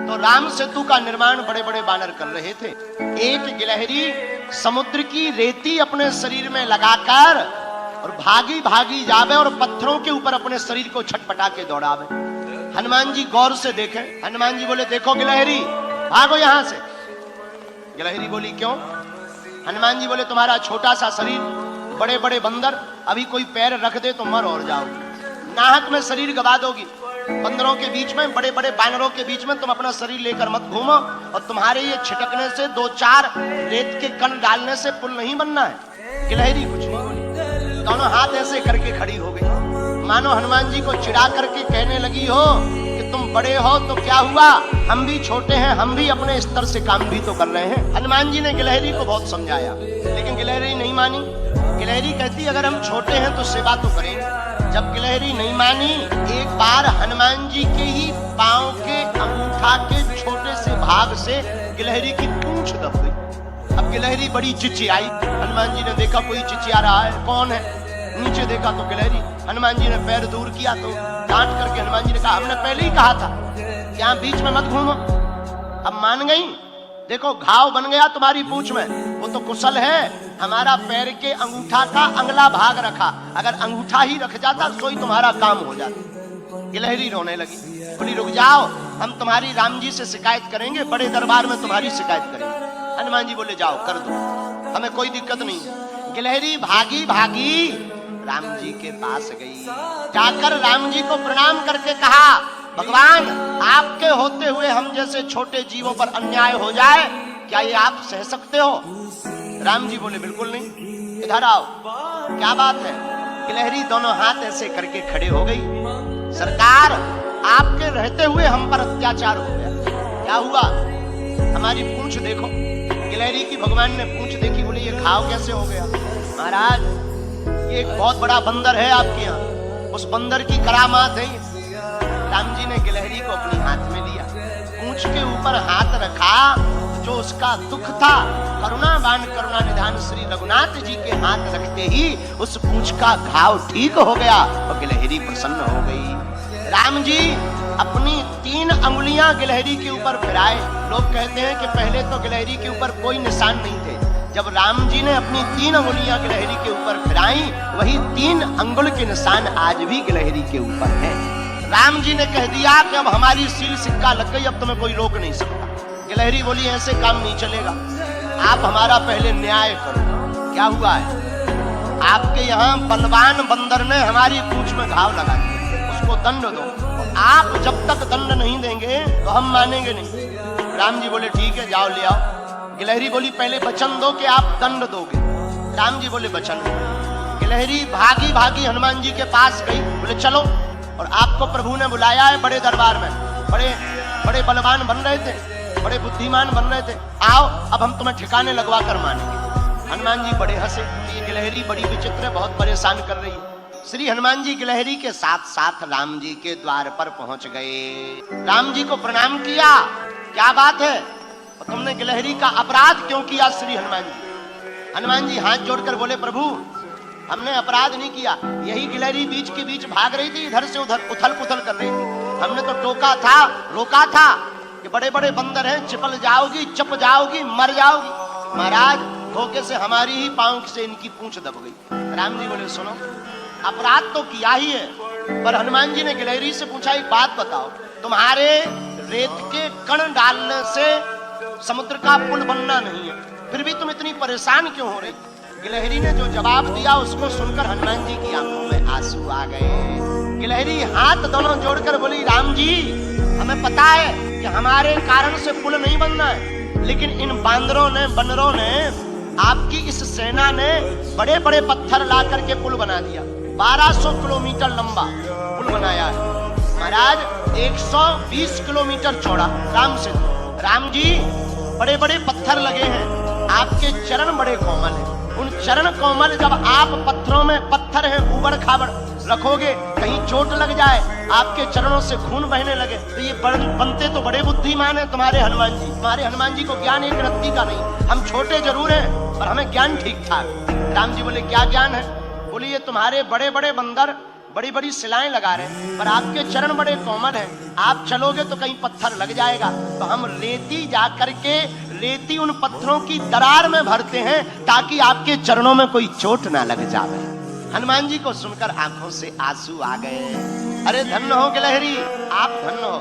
तो राम सेतु का निर्माण बड़े बड़े बानर कर रहे थे। एक गिलहरी समुद्र की रेती अपने शरीर में लगाकर और भागी भागी जावे और पत्थरों के ऊपर अपने शरीर को छटपटा के दौड़ावे। हनुमान जी गौर से देखें। हनुमान जी बोले, देखो गिलहरी, भागो यहां से। गिलहरी बोली, क्यों? हनुमान जी बोले, तुम्हारा छोटा सा शरीर, बड़े बड़े बंदर, अभी कोई पैर रख दे तो मर और जाओगी, नाहक में शरीर गवा दोगी। बंदरों के बीच में, बड़े बड़े बानरों के बीच में तुम अपना शरीर लेकर मत घूमो, और तुम्हारे ये छिटकने से, दो चार रेत के कण डालने से पुल नहीं बनना है। गिलहरी कुछ नहीं बोली, दोनों हाथ ऐसे करके खड़ी हो गई, मानो हनुमान जी को चिढ़ा करके कहने लगी हो कि तुम बड़े हो तो क्या हुआ, हम भी छोटे हैं, हम भी अपने स्तर से काम भी तो कर रहे हैं। हनुमान जी ने गिलहरी को बहुत समझाया, लेकिन गिलहरी नहीं मानी। गिलहरी कहती, अगर हम छोटे हैं तो सेवा तो करेंगे। जब गिलहरी नहीं मानी, एक बार हनुमान जी के ही पांव के अंगूठा के छोटे से भाग से गिलहरी की पूंछ दब गई। अब गिलहरी बड़ी चिचियाई। हनुमान जी ने देखा कोई चिचिया रहा है, कौन है? नीचे देखा तो गिलहरी। हनुमान जी ने पैर दूर किया तो डांट करके हनुमान जी ने कहा, हमने पहले ही कहा था यहाँ बीच में मत घूमो। अब मान गई। देखो घाव बन गया तुम्हारी पूंछ में, वो तो कुशल है, हमारा पैर के अंगूठा का अगला भाग रखा, अगर अंगूठा ही रख जाता तो ही तुम्हारा काम हो जाता। गिलहरी रोने लगी, बोली रुक जाओ, हम तुम्हारी राम जी से शिकायत करेंगे, बड़े दरबार में तुम्हारी शिकायत करेंगे। हनुमान जी बोले, जाओ कर दो, हमें कोई दिक्कत नहीं। गिलहरी भागी भागी राम जी के पास गई, जाकर राम जी को प्रणाम करके कहा, भगवान, आपके होते हुए हम जैसे छोटे जीवों पर अन्याय हो जाए, क्या ये आप सह सकते हो? राम जी बोले, बिल्कुल नहीं, इधर आओ, क्या बात है? गिलहरी दोनों हाथ ऐसे करके खड़े हो गई, सरकार, आपके रहते हुए हम पर अत्याचार हो गया। क्या हुआ? हमारी पूंछ देखो। गिलहरी की भगवान ने पूंछ देखी, बोले ये घाव कैसे हो गया? महाराज, ये एक बहुत बड़ा बंदर है आपके यहाँ, उस बंदर की करामात है। राम जी ने गिलहरी को अपने हाथ में लिया, पूंछ के ऊपर हाथ रखा, जो उसका दुख था, करुणावान करुणा निधान श्री रघुनाथ जी के हाथ रखते ही उस पूंछ का घाव ठीक हो गया और गिलहरी प्रसन्न हो गई। राम जी अपनी 3 अंगुलियां गिलहरी के ऊपर फिराए। लोग कहते हैं कि पहले तो गिलहरी के ऊपर कोई निशान नहीं थे, जब राम जी ने अपनी 3 अंगुलियां गिलहरी के ऊपर फिराई, वही 3 अंगुल के निशान आज भी गिलहरी के ऊपर है। राम जी ने कह दिया कि अब हमारी सील सिक्का लग गई, अब तुम्हें कोई रोक नहीं सकता। गिलहरी बोली, ऐसे काम नहीं चलेगा, आप हमारा पहले न्याय करो। क्या हुआ है? आपके यहाँ बलवान बंदर ने हमारी पूंछ में घाव लगा दिया, उसको दंड दो। आप जब तक दंड नहीं देंगे तो हम मानेंगे नहीं। राम जी बोले, ठीक है, जाओ ले आओ। गिलहरी बोली, पहले वचन दो कि आप दंड दोगे। राम जी बोले, वचन दो। गिलहरी भागी भागी हनुमान जी के पास गई, बोले चलो, और आपको प्रभु ने बुलाया है बड़े दरबार में, बड़े बड़े बलवान बन रहे थे, बड़े बुद्धिमान बन रहे थे, आओ अब हम तुम्हें ठिकाने लगवा कर मानेंगे। हनुमान जी बड़े हंसे, ये गिलहरी बड़ी विचित्र, बहुत परेशान कर रही है। श्री हनुमान जी गिलहरी के साथ साथ राम जी के द्वार पर पहुंच गए। राम जी को प्रणाम किया, क्या बात है, तुमने गिलहरी का अपराध क्यों किया? श्री हनुमान जी, हनुमान जी हाथ जोड़कर बोले, प्रभु हमने अपराध नहीं किया, यही गिलहरी बीच के बीच भाग रही थी, इधर से उधर उथल पुथल कर रही थी, हमने तो टोका था, रोका था कि बड़े बड़े बंदर हैं, चिपल जाओगी, चप जाओगी, मर जाओगी। महाराज, धोखे से हमारी ही पांव से इनकी पूंछ दब गई। राम जी बोले, सुनो, अपराध तो किया ही है, पर हनुमान जी ने गिलहरी से पूछा, एक बात बताओ, तुम्हारे रेत के कण डालने से समुद्र का पुल बनना नहीं है, फिर भी तुम इतनी परेशान क्यों हो रही? गिलहरी ने जो जवाब दिया उसको सुनकर हनुमान जी की आंखों में आंसू आ गए। गिलहरी हाथ दोनों जोड़कर बोली, राम जी, हमें पता है कि हमारे कारण से पुल नहीं बनना है, लेकिन इन बांदरों ने, बंदरों ने, आपकी इस सेना ने बड़े बड़े पत्थर ला करके पुल बना दिया, 1200 किलोमीटर लंबा पुल बनाया है। महाराज 120 किलोमीटर चौड़ा राम से। राम जी, बड़े बड़े पत्थर लगे हैं, आपके चरण बड़े कोमल हैं, उन चरण कोमल जब आप पत्थरों में, पत्थर है उबड़ खाबड़, रखोगे, कहीं चोट लग जाए, आपके चरणों से खून बहने लगे, तो ये बनते तो बड़े बुद्धिमान है तुम्हारे हनुमान जी। तुम्हारे हनुमान जी को ज्ञान एक रत्ती का नहीं, हम छोटे जरूर हैं पर हमें ज्ञान ठीक ठाक। राम जी बोले, क्या ज्ञान है? बोले, ये तुम्हारे बड़े बड़े बंदर बड़ी बड़ी शिलाएं लगा रहे हैं, पर आपके चरण बड़े कोमल हैं, आप चलोगे तो कहीं पत्थर लग जाएगा, तो हम रेती जा करके रेती उन पत्थरों की दरार में भरते हैं ताकि आपके चरणों में कोई चोट ना लग जाए। हनुमान जी को सुनकर आंखों से आंसू आ गए। अरे धन्य हो गिलहरी, आप धन्य हो,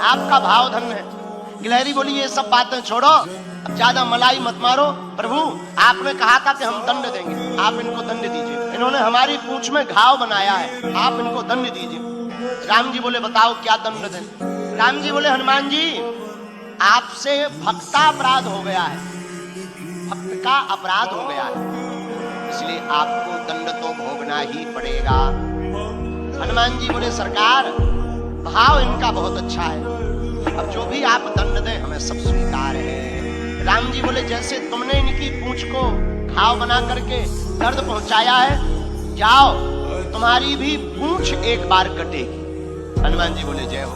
आपका भाव धन्य है। गिलहरी बोली ये सब बातें छोड़ो, अब ज्यादा मलाई मत मारो। प्रभु आपने कहा था कि हम दंड देंगे, आप इनको दंड दीजिए, इन्होंने हमारी पूंछ में घाव बनाया है, आप इनको दंड दीजिए। राम जी बोले बताओ क्या दंड दें। राम जी बोले हनुमान जी आपसे भक्तापराध हो गया है, भक्त का अपराध हो गया है, इसलिए आपको दंड तो भोगना ही पड़ेगा। हनुमान जी बोले सरकार भाव इनका बहुत अच्छा है, अब जो भी आप दंड दें हमें सब स्वीकार है। राम जी बोले जैसे तुमने इनकी पूंछ को घाव बना करके दर्द पहुंचाया है, जाओ तुम्हारी भी पूंछ एक बार कटेगी। हनुमान जी बोले जय हो।